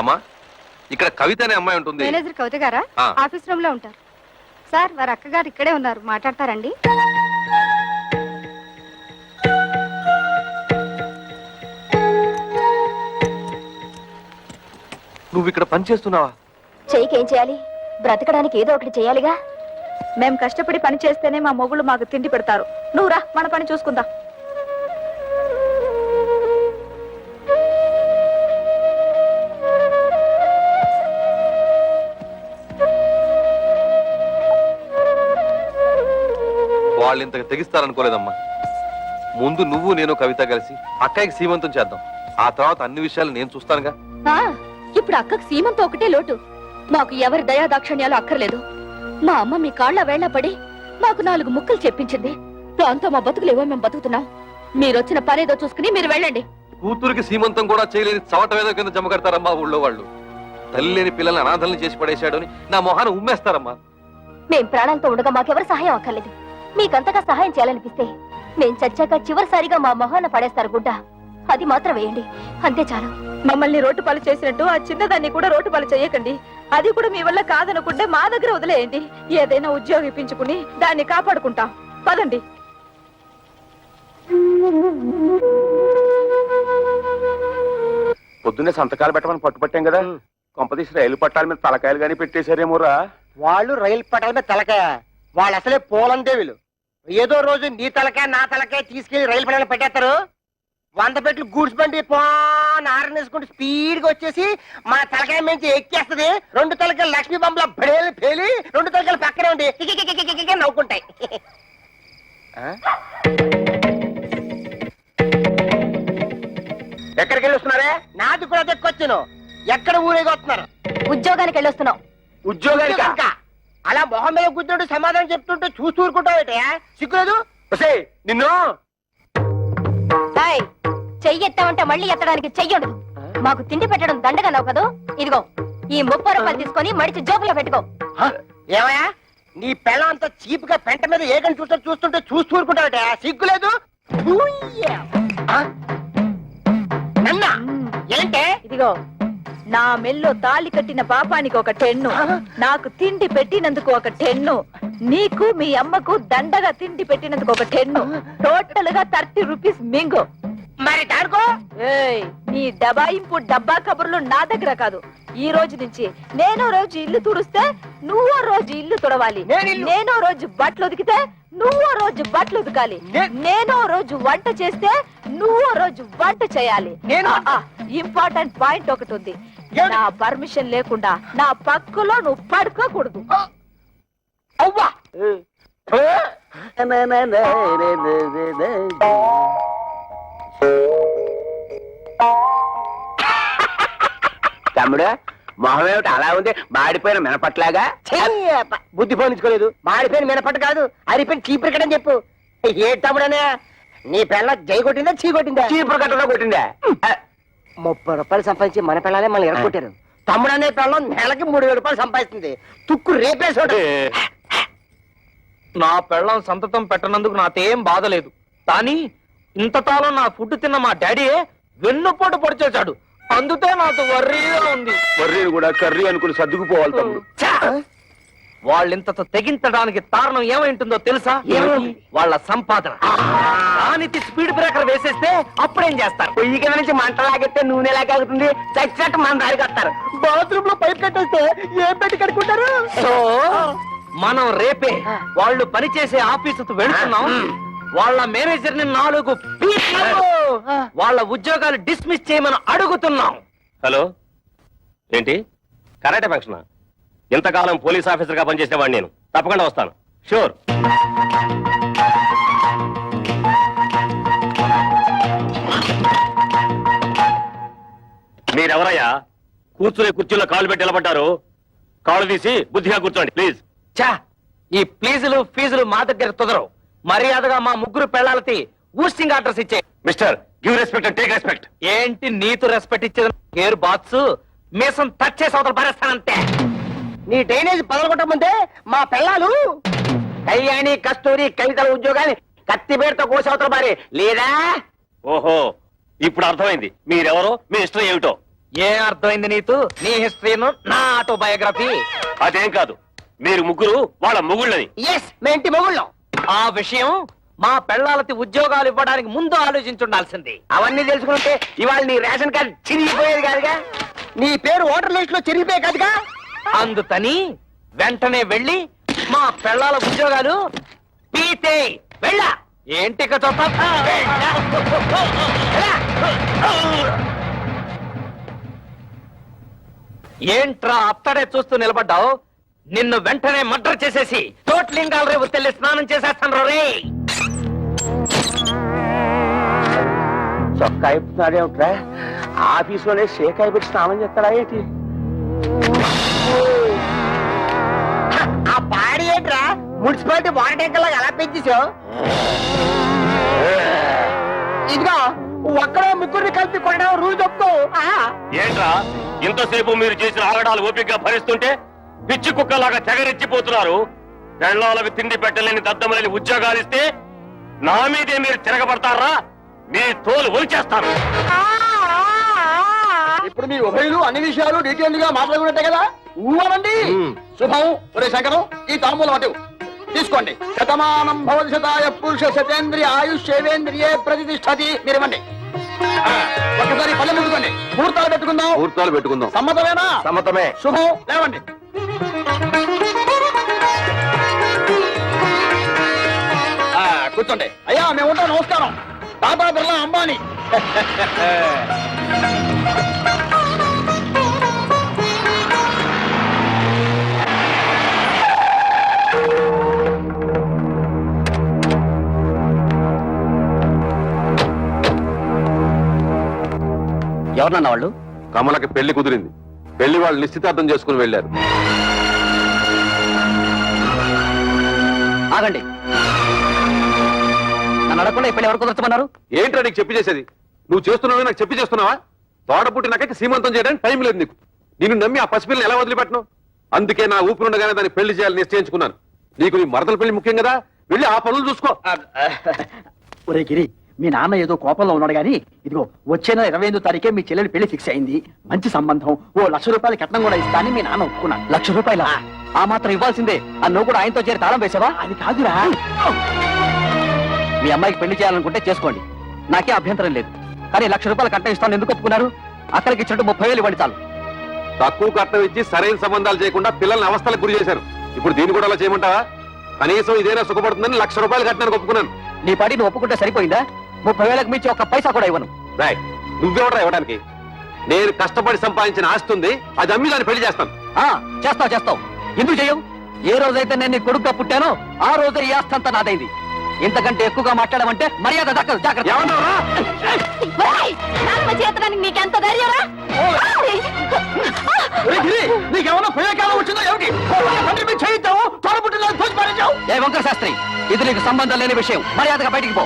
అమ్మా, ఇక్కడ కవిత అనే అమ్మాయి ఉంటుంది. మేనేజర్ కవిత గారా? ఆ. ఆఫీస్ రూమ్ లో ఉంటారు. సార్, వారి అక్కగారు ఇక్కడే ఉన్నారు, మాట్లాడతారండి. నువ్వు ఇక్కడ పని చేస్తున్నావా? చెయ్యికేం చేయాలి? బ్రతకడానికి ఏదో ఒకటి చేయాలిగా. మేము కష్టపడి పని చేస్తేనే మా మొగుళ్ళు మాకు తిండి పెడతారు. నువ్వు రా, మన పని చూసుకుందాం. వాళ్ళు ఇంతకు తెగిస్తారనుకోలేదమ్మా. ముందు నువ్వు నేను కవిత కలిసి అక్కయ్యకి సీమంతం చేద్దాం. ఆ తర్వాత అన్ని విషయాలు నేను చూస్తానుగా. ఆ, ఇప్పుడు అక్కకు సీమంతో ఒకటే లోటు. మాకు ఎవరి దయా దాక్షణ్యాలు అక్కర్లేదు. మా అమ్మ మీ కాళ్ళ వేళ్ల పడి మాకు 4 ముక్కలు చెప్పించింది. దాంతో మా బతుకులేవో మేము బతుకుతున్నాం. మీరొచ్చిన పనేదో చూసుకుని మీరు వెళ్ళండి. కూతురికి సీమంతం కూడా చేయలేని చవటవేదో కింద జమ కడతారమ్మా ఊళ్ళో వాళ్ళు. తల్లి లేని పిల్లల్ని అనాథల్ని చేసి పడేశాడు అని నా మొహాన్ని ఉమ్మేస్తారమ్మా. మేం ప్రాణాలతో ఉండగా మాకెవరు సహాయం అక్కర్లేదు. మీకంతగా సహాయం చేయాలనిపిస్తే మేం చచ్చాక చివరిసారిగా మా మొహాన పడేస్తారు గుడ్డ. అది మాత్రం వేయండి, అంతే చాలు. మమ్మల్ని రోడ్డు పాలు చేసినట్టు ఆ చిన్నదాన్ని కూడా రోడ్డు పాలు చేయకండి. అది కూడా మీ వల్ల కాదనుకుంటే మా దగ్గర వదిలేయండి. ఏదైనా ఉద్యోగం ఇప్పించుకుని దాన్ని కాపాడుకుంటాం. పదండి. పొద్దున్నే సంతకాలు పెట్టమని పట్టుపట్టాం కదా, కొంపదీసి రైలు పట్టాల మీద తలకాయలు గానీ పెట్టేశారేమోరా. వాళ్ళు రైలు పట్టాల మీద తలకాయ, వాళ్ళు అసలే పోలందేవులు. ఏదో రోజు నీ తలకాయ నా తలకాయ తీసుకెళ్లి రైలు పట్టాల పెట్టేస్తారు. 100 పెట్లు గూడ్స్ బండి ఆరనేసుకుంటూ స్పీడ్ గా వచ్చేసి మా తలకాయ నుంచి ఎక్కేస్తది. 2 తలకాయలు లక్ష్మీ బొమ్మల బడేలు పేలి 2 తలకాయలు పక్కనే ఉండి కికికికికికికి నవ్వుకుంటాయి. ఎక్కడికి వెళ్ళి వస్తున్నారే? నాది కూడా తెక్కొచ్చాను. ఎక్కడ ఊరేగి వస్తున్నారు? ఉద్యోగానికి వెళ్ళొస్తున్నాం. ఉద్యోగానికా? ఇంకా అలా మొహం మీద కూర్చుంటూ సమాధానం చెప్తుంటే చూస్తూ ఊరుకుంటావు. సిగ్గులేదు? ఒసేయ్, నిన్ను హాయ్, చెయ్యి ఎత్తామంటే మళ్ళీ ఎత్తడానికి చెయ్యడు. మాకు తిండి పెట్టడం దండగన్నావు కదా, ఇదిగో ఈ 30 రూపాయలు తీసుకొని మడిచి జోబులో పెట్టుకో. ఏమయ్యా, నీ పిల్ల అంత చీప్ గా పెంట మీద ఏకని చూస్తుంటే చూస్తూ ఊరుకుంటావట. సిగ్గులేదు? నన్నా ఏంటే? ఇదిగో నా మెల్లో తాళి కట్టిన పాపానికి ఒక 10, నాకు తిండి పెట్టినందుకు ఒక 10, నీకు మీ అమ్మకు దండగా తిండి పెట్టినందుకు ఒక 10, టోటల్ గా 30 రూపీస్ మింగు. మరి దానికో? ఏయ్, నీ డబాయింపు డబ్బా కబుర్లు నా దగ్గర కాదు. ఈ రోజు నుంచి నేనో రోజు ఇల్లు తుడిస్తే నువ్వో రోజు ఇల్లు తుడవాలి. నేనో రోజు బట్టలు ఉతికితే నువ్వో రోజు బట్టలు ఉతకాలి. నేనో రోజు వంట చేస్తే నువ్వో రోజు వంట చేయాలి. ఇంపార్టెంట్ పాయింట్ ఒకటి ఉంది. నా పర్మిషన్ లేకుండా నా పక్కలో నువ్వు పడుకోకూడదు. అవ్వా తమ్ముడు, మొహం ఏమిటి అలా ఉంది? మాడిపోయిన మినపట్లాగా. బుద్ధి పోనించుకోలేదు. మాడిపోయిన మినపట్టు కాదు, అరిపోయిన చీపురు కట్టని చెప్పు. ఏ తమ్ముడనే, నీ పిల్ల జై కొట్టిందా చీ కొట్టిందా? చీపురు కట్టలో కొట్టిందా? 30 రూపాయలు సంపాదించి మన పిల్లలే మళ్ళీ ఎరగొట్టారు. తమ్ముడనే పిల్లం నెలకి 3000 రూపాయలు సంపాదిస్తుంది. తుక్కు రేపేసాడు. నా పెళ్ళం సంతతం పెట్టనందుకు నాకేం బాధ లేదు, కానీ ఇంతకాలం నా ఫుడ్ తిన్న మా డాడీ వెన్నుపోటు పొడిచేశాడు. అందుకే నాకు వర్రీగా ఉంది. వర్రీని కూడా కర్రీ అనుకుని సర్దుకుపోవాలి తమ్ముడు. వాళ్ళింతతో తెగించడానికి కారణం ఏమైంటుందో తెలుసా? వాళ్ళ సంపాదన. దానికి స్పీడ్ బ్రేకర్ వేసేస్తే అప్పుడేం చేస్తారు? పొయ్యి కింద నుంచి మంట లాగెత్తే నూనె లాగాగుతుంది. చచ్చినట్టు మన దారికి వస్తారు. బాత్రూమ్ లో పైప్ కట్టేస్తే ఏం పెట్టి కట్టుకుంటారు? సో మనం రేపే వాళ్ళు పనిచేసే ఆఫీసుకు వెళ్తున్నాం. వాళ్ళ మేనేజర్ ని 4 పీకలు వాళ్ళ ఉద్యోగాలు డిస్మిస్ చేయమని అడుగుతున్నాం. హలో, ఏంటి కరాటే ఫంక్షన్? ఇంతకాలం పోలీస్ ఆఫీసర్ గా పనిచేసేవాడిని నేను. తప్పకుండా వస్తాను, షూర్. మీరెవరయ్యా? కూర్చునే కుర్చీలో కాళ్ళు పెట్టి నిలబడ్డారు. కాళ్ళు తీసి బుద్ధిగా కూర్చోండి ప్లీజ్. చా, ఈ ప్లీజులు ఫీజులు మా దగ్గర కుదరవు. మర్యాదగా మా ముగ్గురు పెళ్ళాలకి ఊస్టింగ్ ఆర్డర్స్ ఇచ్చే. Mister, give respect and take respect. ఏంటి నీతు రెస్పెక్ట్ ఇచ్చేది? గేర్ బాత్స్ మీసం టచ్ చేసి అవతల పారేస్తానంతే. నీ డ్రైనేజ్ పదలగొట్టమంటే మా పిల్లలు కళ్యాణి కస్తూరి కవితల ఉద్యోగాన్ని కత్తిపేటతో కోసవతల మారి లేదా? ఓహో, ఇప్పుడు అర్థమైంది మీరెవరో, మీ హిస్టరీ ఏమిటో. ఏం అర్థమైంది నీతు? నీ హిస్టరీను, నా ఆటోబయోగ్రఫీ. అదేం కాదు, మీరు ముగ్గురు వాళ్ళ మొగుళ్ళని. ఎస్, మేంటి మొగుళ్ళం. ఆ విషయం మా పెళ్ళాలకి ఉద్యోగాలు ఇవ్వడానికి ముందు ఆలోచించుండాల్సింది. అవన్నీ తెలుసుకుంటే ఇవాళ నీ రేషన్ కార్డు చిరిగిపోయేది కాదుగా, నీ పేరు ఓటర్ లిస్ట్ లో చిరిగిపోయే కాదుగా. అందుకని వెంటనే వెళ్ళి మా పెళ్ళాల ఉద్యోగాలు పీతే వెళ్ళా. ఏంటి ఏంట్రా అత్తడే చూస్తూ నిలబడ్డావు? నిన్ను వెంటనే మర్డర్ చేసేసి తోట్లింగాల రేపు తెల్లి స్నానం చేసేస్తాను రే. చొక్కా అయిపోతున్నాడేమిట్రా? ఆఫీసులోనే షేకాయ పెట్టి స్నానం చేస్తాడా ఏంటి? ఆ పాడి ఏంట్రా మున్సిపాలిటీ వాటర్ ట్యాంకర్ లాగా ఎలా పెంచేసావు? ఇదిగో ఒక్కడే ముగ్గురిని కలిపి కొనడం రూల్ చెప్తూ. ఏంట్రా ఇంతసేపు మీరు చేసిన ఆగడాలు ఓపికగా భరిస్తుంటే పిచ్చి కుక్కలాగా తెగరెచ్చిపోతున్నారు. పెళ్ళాలకు తిండి పెట్టలేని దద్దమలేని ఉద్యోగాలు ఇస్తే నా మీదే మీరు తిరగబడతారా? మీ తోలు ఒలిచేస్తాను. ఇప్పుడు మీ ఉభయులు అన్ని విషయాలు డీటెయిల్ గా మాట్లాడుకున్నట్టే కదా? ఊవనండి శుభం. ఒరే శంకరం, ఈ తాంబూలం అటు తీసుకోండి. శతమానం భవతి శతాయ పురుష శతేంద్రియ ఆయుష్యేంద్రియే ప్రతిష్టతి. మీరు ఇవ్వండి. ఒక్కసారి పల్లె ముందుకోండి. ముహూర్తాలు పెట్టుకుందాం. ముహూర్తాలు పెట్టుకుందాం. సమ్మతమేనా? సమ్మతమే. శుభం. లేవండి. కూర్చోండి. అయ్యా మేము ఉంటాం. నమస్కారం. టాటా బిర్లా అంబానీ. ఎవరన్నా వాళ్ళు? కమలకి పెళ్లి కుదిరింది. పెళ్లి వాళ్ళు నిశ్చితార్థం చేసుకుని వెళ్ళారు. ఆగండి. నన్ను అడగకుండా ఈ పెళ్లి ఎవరు కుదరచమన్నారు? ఏంట్రా నీకు చెప్పి చేసేది? నువ్వు చేస్తున్నావు నాకు చెప్పి చేస్తున్నావా? తోడ పుట్టినాకైతే సీమంతం చేయడానికి టైం లేదు నీకు. నిన్ను నమ్మి ఆ పసిపిల్లని ఎలా వదిలిపెట్టను? అందుకే నా ఊపిరుండగానే దాన్ని పెళ్లి చేయాలని నిశ్చయించుకున్నాను. నీకు నీ మరదల పెళ్లి ముఖ్యం కదా, వెళ్ళి ఆ పనులు చూసుకో. ఒరే గిరి, మీ నాన్న ఏదో కోపంలో ఉన్నాడు గానీ, ఇదిగో వచ్చే నెల 28వ తారీఖే మీ చెల్లెలి పెళ్లి ఫిక్స్ అయింది. మంచి సంబంధం. ఓ ₹1,00,000 కట్నం కూడా ఇస్తానని మీ నాన్న ఒప్పుకున్నాను. ₹1,00,000? ఆ మాత్రం ఇవ్వాల్సిందే. ఆ నువ్వు కూడా ఆయనతో చేరి తాళం వేసావా? అది కాదురా. మీ అమ్మాయికి పెళ్లి చేయాలనుకుంటే చేసుకోండి, నాకే అభ్యంతరం లేదు. కానీ ₹1,00,000 కట్నం ఇస్తాను ఎందుకు ఒప్పుకున్నారు? అక్కడికి ఇచ్చినట్టు 30,000 ఇవ్వండి చాలు. తక్కువ కట్నం ఇచ్చి సరైన సంబంధాలు చేయకుండా పిల్లల్ని అవస్థలకు గురి చేశారు. ఇప్పుడు దీన్ని కూడా అలా చేయమంటావా? కనీసం ఇదేనా సుఖపడుతుందని ₹1,00,000 కట్టానికి ఒప్పుకున్నాను. నీ పాటి నువ్వు ఒప్పుకుంటే సరిపోయిందా? 30,000కి మించి ఒక్క పైసా కూడా ఇవ్వను. రాయ్, నువ్వెవడరా ఇవ్వడానికి? నేను కష్టపడి సంపాదించిన ఆస్తి ఉంది, అది అమ్మి దాన్ని పెళ్లి చేస్తాను. చేస్తావు. ఎందుకు చేయవు? ఏ రోజైతే నేను నీ కొడుకుగా పుట్టానో ఆ రోజే ఈ ఆస్తి అంతా నాదైంది. ఇంతకంటే ఎక్కువగా మాట్లాడమంటే మర్యాద దక్కదు. జాగ్రత్త. నీకెంత ధైర్యరా? నీకేమన్నా ప్రయోగాలు వచ్చిందో ఏమిటి? చేయిద్దాము, తోడబుట్టిన తోచి పారేశావు. ఏ వంకర శాస్త్రి, ఇది నీకు సంబంధం లేని విషయం. మర్యాదగా బయటికి పో.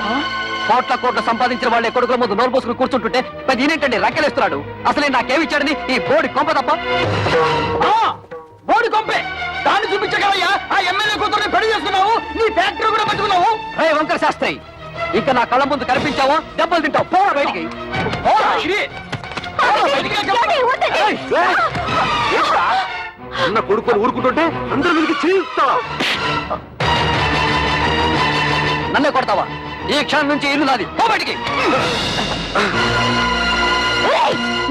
కోట్ల సంపాదించిన వాళ్ళే కొడుకుల ముందు నోరు పోసుకుని కూర్చుంటుంటే పెద్ద ఈయనేంటండి రక్కెలేస్తున్నాడు. అసలే నాకేమిచ్చాడని ఈ బోడి కొంప తప్ప. బోడి కొంపే దాన్ని చూపించగలయ్యా. ఆ ఎమ్మెల్యే కూతుర్ని పెళ్లి చేసుకున్నావు, నీ ఫ్యాక్టరీ కూడా పట్టుకున్నావు. రే వంకర శాస్త్రి, ఇంకా నా కళ్ళ ముందు కనిపించావో దెబ్బలు తింటావు. పోరా బయటికి. అన్న కొడుకుని ఊరుకుంటుంటే అందరూ వీరికి చేయిస్తావా? నన్నే కొడతావా? ఈ క్షణం నుంచి ఇల్లు నాది. పో బయటికి.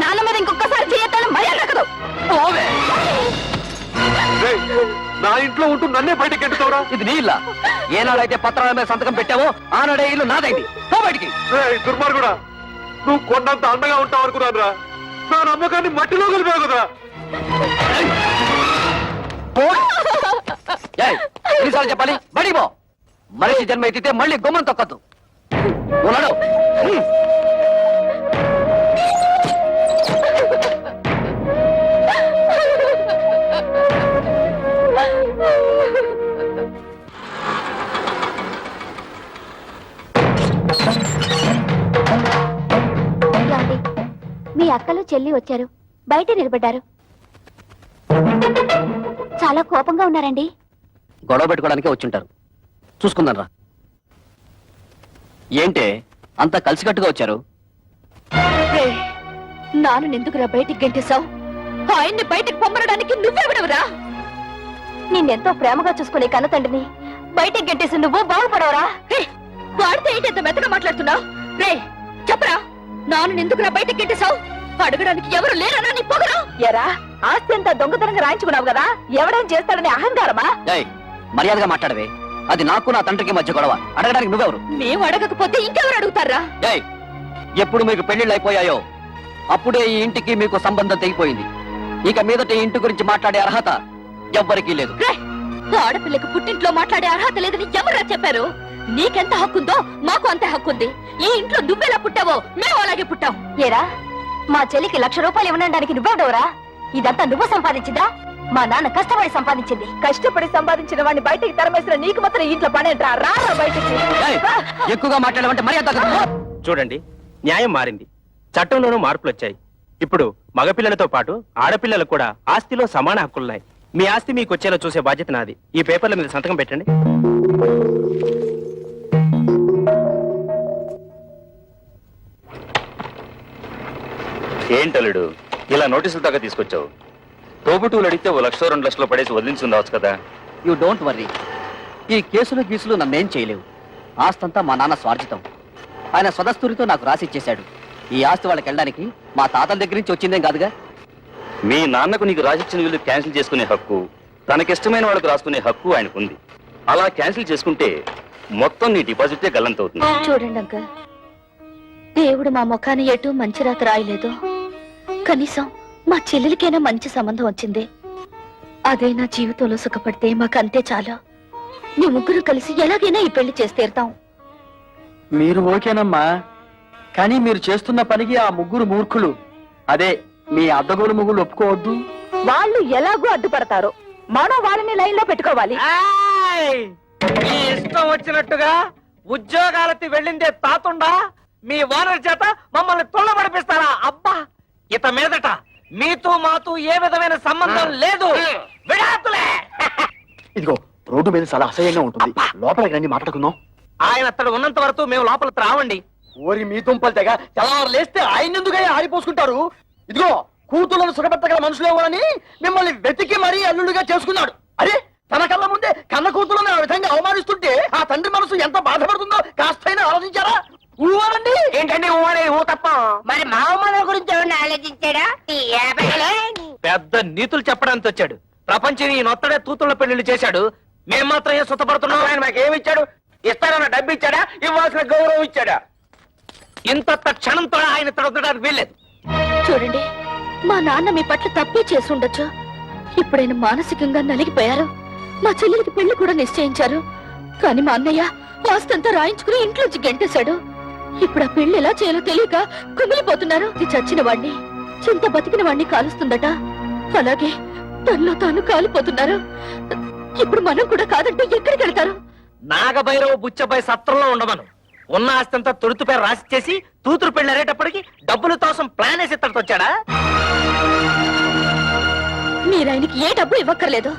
నాన్న మీద ఇంకొకసారి చేయొద్దని మర్యాద దక్కదు. పోవే. రేయ్, నా ఇంట్లో ఉంటూ నన్నే బయటకి ఎట్టుతావురా? ఇది నీ ఇల్లా? ఏనాడైతే పత్రాల మీద సంతకం పెట్టావో ఆనాడే ఇల్లు నాదైంది. పో బయటికి. దుర్మార్గుడా, నువ్వు కొండంత అండగా ఉంటావు అనుకున్నాను రా. నా నమ్మకాన్ని మట్టిలో కలిపావు కదా. ఎన్నిసార్లు చెప్పాలి? బడి పో. మనిషి జన్మ ఎత్తితే మళ్ళీ గుమ్మం తొక్కద్దు. ఉన్నాడు. మీ అక్కలు చెల్లి వచ్చారు, బయట నిలబడ్డారు. చాలా కోపంగా ఉన్నారండి. గొడవ పెట్టుకోవడానికే వచ్చుంటారు. చూసుకుందాం రా. ఏంటే అంతా కలిసికట్టుగా వచ్చారు? నాన్న ఎందుకురా బయటికి గంటేశావు? ఆయన్ని బయటికి పొమ్మనడానికి నువ్వెవడవురా? నిన్నెంతో ప్రేమగా చూసుకునే కన్న తండ్రిని బయటికి గంటేసి నువ్వు బాగుపడవరా? వాడితే ఏంటి ఎంత మెత్తగా మాట్లాడుతున్నావు? రే చెప్పరా, నాన్న ఎందుకురా బయటికి గంటేశావు? అడగడానికి ఎవరు లేరనా నీ పొగరు? ఎరా, ఆస్తి అంతా దొంగతనంగా రాయించుకున్నావు కదా, ఎవడేం చేస్తాడని అహంకారమా? మర్యాదగా మాట్లాడవే. అది నాకు నా తండ్రికి మధ్య గొడవ. అడగడానికి నువ్వెవరు? మేము అడగకపోతే ఇంకెవరు అడుగుతారా? ఎప్పుడు మీకు పెళ్లిళ్ళు అయిపోయాయో అప్పుడే ఈ ఇంటికి మీకు సంబంధం తెగిపోయింది. ఇక మీదట ఈ ఇంటి గురించి మాట్లాడే అర్హత ఎవ్వరికీ లేదు. ఆడపిల్లకు పుట్టింట్లో మాట్లాడే అర్హత లేదని ఎవరా చెప్పారు? నీకెంత హక్కుందో మాకు అంతే హక్కుంది. ఈ ఇంట్లో నువ్వెలా పుట్టావో మేము అలాగే పుట్టాం. ఏరా, మా చెల్లికి ₹1,00,000 ఇవ్వడానికి నువ్వెవడవరా? ఇదంతా నువ్వు సంపాదించిందా? మా నాన్న కష్టపడి సంపాదించింది. కష్టపడి సంపాదించిన వాడిని బయటికి తరమేసిన నీకు మాత్రం ఇంట్లో పనేంట్రా? రారా బయటికి. ఎక్కువగా మాట్లాడమంటే మర్యాద. చూడండి, న్యాయం మారింది, చట్టంలోనూ మార్పులు వచ్చాయి. ఇప్పుడు మగపిల్లలతో పాటు ఆడపిల్లలకు కూడా ఆస్తిలో సమాన హక్కులున్నాయి. మీ ఆస్తి మీకు వచ్చేలా చూసే బాధ్యత నాది. ఈ పేపర్ల మీద సంతకం పెట్టండి. ఏంటలుడు ఇలా నోటీసులు దాకా తీసుకొచ్చావు? తోబుటూలు అడిగితే 1 లక్ష 2 లక్షలు పడేసి వదిలించి ఉండవచ్చు కదా. You don't worry. ఈ కేసులు గీసులు నన్నేం చేయలేవు. ఆస్తంతా మా నాన్న స్వార్జితం. ఆయన స్వదస్తూరితో నాకు రాసిచ్చేశాడు. ఈ ఆస్తి వాళ్ళకి వెళ్ళడానికి మా తాతల దగ్గర నుంచి వచ్చిందేం కాదుగా. మీ నాన్నకు నీకు రాసిచ్చిన వీళ్ళు క్యాన్సిల్ చేసుకునే హక్కు, తనకిష్టమైన వాళ్ళకు రాసుకునే హక్కు ఆయనకుంది. అలా క్యాన్సిల్ చేసుకుంటే మొత్తం నీ డిపాజిటే గల్లంతవుతుంది. చూడండి అంకల్, దేవుడు మా ముఖాన్ని ఎటు మంచి రాత రాయలేదు. కనీసం మా చెల్లెలికైనా మంచి సంబంధం వచ్చింది. అదే నా జీవితంలో సుఖపడితే మాకంతే చాలు. మీ ముగ్గురు కలిసి ఎలాగైనా ఈ పెళ్లి చేసి తీరుతాం. మీరు ఓకేనమ్మా, కానీ మీరు చేస్తున్న పనికి ఆ ముగ్గురు మూర్ఖులు, అదే మీ అద్దగోలు ముగ్గురు ఒప్పుకోవద్దు. వాళ్ళు ఎలాగూ అడ్డుపడతారు, మనం వాళ్ళని లైన్ లో పెట్టుకోవాలి. మీ ఇష్టం వచ్చినట్టుగా ఉద్యోగాలకి వెళ్ళిందే తాతుండా మీ ఓనర్ చేత మమ్మల్ని తుళ్ళబడిపిస్తారా? అబ్బా, ఇత మీదట మీతో మాతో ఏ విధమైన సంబంధం లేదు. విడాకులే. ఇదిగో రోడ్డు మీద చాలా అసహ్యంగా ఉంటుంది, లోపలికి రండి మాట్లాడుకుందాం. ఆయన అతడు ఉన్నంత వరకు మేము లోపలికి రావండి. ఓరి మీ దుంపలు తెగ తెల్లవారు లేస్తే ఆయన ఎందుకు ఆరిపోసుకుంటారు? ఇదిగో కూతుళ్ళను సుఖపెట్టగల మనుషులు ఎవరని మిమ్మల్ని వెతికి మరీ అల్లుడిగా చేసుకున్నాడు. అరే, తన కళ్ళ ముందే కన్న కూతుళ్ళని ఆ విధంగా అవమానిస్తుంటే ఆ తండ్రి మనసు ఎంత బాధపడుతుందో కాస్తైనా ఆలోచించారా? ఊవాలండి. ఏంటండి ఊ తప్ప మరి మా అమ్మ గురించి ఎవరిని ఆలోచించాడా? పెద్ద నీతులు చెప్పడానికి వచ్చాడు. ప్రపంచం ఈ నొత్తడే తూతుళ్ళ పెళ్లిళ్ళు చేశాడు. మేము మాత్రం ఏం సుఖపడుతున్నాం? ఆయన మాకేమి ఇచ్చాడు? ఇస్తానన్న డబ్బు ఇచ్చాడా? ఇవ్వాల్సిన గౌరవం ఇచ్చాడా? ఇంత క్షణంతో ఆయన తొడగడానికి వీల్లేదు. చూడండి, మా నాన్న మీ పట్ల తప్పే చేసి ఉండొచ్చు. ఇప్పుడైనా మానసికంగా నలిగిపోయారు. మా చెల్లెలికి పెళ్లి కూడా నిశ్చయించారు. కానీ మా అన్నయ్య ఆస్తంతా రాయించుకుని ఇంట్లోంచి గెంటేశాడు. ఇప్పుడు ఆ పెళ్లి ఎలా చేయాలో తెలియక కుమిలిపోతున్నారు. ఇది చచ్చిన వాణ్ణి, చింత బతికిన వాణ్ణి కాలుస్తుందట. అలాగే తనలో తాను కాలిపోతున్నారు. ఇప్పుడు మనం కూడా కాదంటే ఎక్కడికి వెళ్తారు? నాగభైరవ బుచ్చబాయ్ సత్రంలో ఉండమను. ఉన్న ఆస్తంతా తొడుతు పేరు రాసిచ్చేసి తూతురు పెళ్లి అరేటప్పటికి డబ్బుల కోసం ప్లాన్ వేసి ఇక్కడికి వచ్చాడా? మీరు ఆయనకి ఏ డబ్బు ఇవ్వక్కర్లేదు.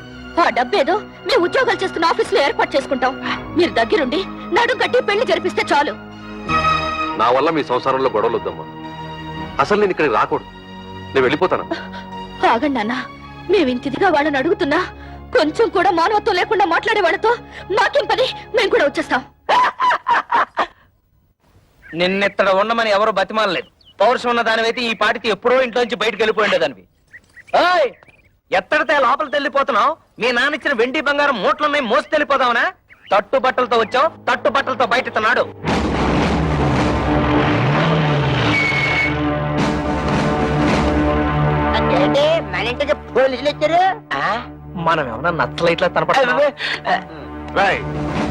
ఆ డబ్బేదో మేము ఉద్యోగాలు చేస్తున్న ఆఫీసులో ఏర్పాటు చేసుకుంటాం. మీరు దగ్గరుండి నడు కట్టి పెళ్లి జరిపిస్తే చాలు. నా వల్ల మీ సంసారంలో గొడవలు వద్దమ్మా. అసలు నేను ఇక్కడికి రాకూడదు. నేను వెళ్ళిపోతాను. ఆగండి నాన్న, మేమింతిదిగా వాళ్ళని అడుగుతున్నా కొంచెం కూడా మానవత్వం లేకుండా మాట్లాడే వాళ్ళతో మాకేం పని? మేము కూడా వచ్చేస్తాం. నిన్నెత్తడ ఉండమని ఎవరు బతిమాలలేదు. పౌరుషం ఉన్న దానివైతే ఈ పాటికి ఎప్పుడో ఇంట్లోంచి బయటకు వెళ్ళిపోయిండేదానివి. ఓయ్, ఎత్తడితే లోపలికి వెళ్ళిపోతున్నావు? మీ నాన్న ఇచ్చిన వెండి బంగారం మూట్లున్నాయి, మోసి వెళ్ళిపోదావునా? తట్టు బట్టలతో వచ్చావు, తట్టు బట్టలతో బయట ఇస్తున్నాడు. మన ఇంటికి పోలీసులు వచ్చారు. మనం ఏమన్నా నచ్చలైట్లా కనపడుతున్నావా?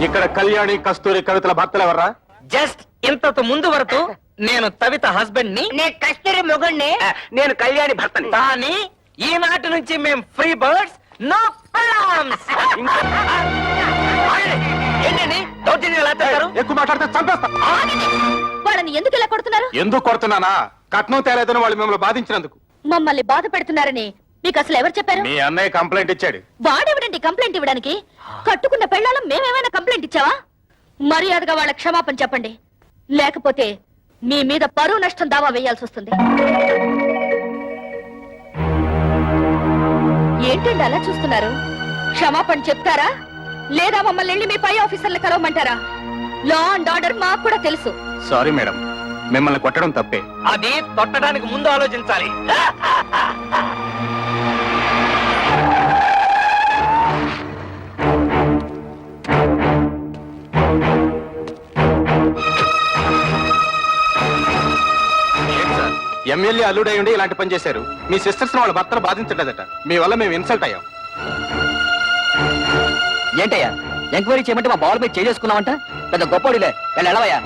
ఇక్కడ కళ్యాణి కస్తూరి కవితల భర్తలు ఎవర్రా? జస్ట్ ఇంతకు ముందు వరకు నేను కవిత హస్బెండ్ ని, నేను కస్తూరి మొగుణ్ణి. నేను కళ్యాణి భర్తని. కానీ ఈనాటి నుంచి మేము ఫ్రీ బర్డ్స్, నో ప్రాబ్లమ్స్. ఏంటండి దౌర్జన్యం ఎలా చేస్తారు? ఎక్కువ మాట్లాడితే చంపేస్తా. వాళ్ళని ఎందుకు ఇలా కొడుతున్నారు? ఎందుకు కొడుతున్నానా? కట్నం తేలేదని వాళ్ళు మిమ్మల్ని బాధించినందుకు. మమ్మల్ని బాధ పెడుతున్నారని మీకు అసలు ఎవరు చెప్పారు? మీ అన్నయ్య కంప్లైంట్ ఇచ్చాడు. వాడెవడండి కంప్లైంట్ ఇవ్వడానికి? కట్టుకున్న పెళ్ళాలం మేమేమైనా కంప్లైంట్ ఇచ్చావా? మర్యాదగా వాళ్ళ క్షమాపణ చెప్పండి, లేకపోతే మీ మీద పరువు నష్టం దావా వేయాల్సి వస్తుంది. ఏంటండి అలా చూస్తున్నారు? క్షమాపణ చెప్తారా లేదా మమ్మల్ని వెళ్ళి మీ పై ఆఫీసర్లు కలవమంటారా? లా అండ్ ఆర్డర్ మాకు కూడా తెలుసు. సారీ మేడం, మిమ్మల్ని కొట్టడం తప్పే. అది తొట్టడానికి ముందు ఆలోచించాలి. ఎమ్మెల్యే అల్లుడై ఉండి ఇలాంటి పని చేశారు. మీ సిస్టర్స్ వాళ్ళ భర్తలు బాధించలేదట. మీ వల్ల మేము ఇన్సల్ట్ అయ్యాం. ఏంటయ్యా ఎంక్వైరీ చేయమంటే మా బాల్ మీద చేసుకున్నావంట? పెద్ద గొప్పడిలే, వెళ్ళవయ్యా.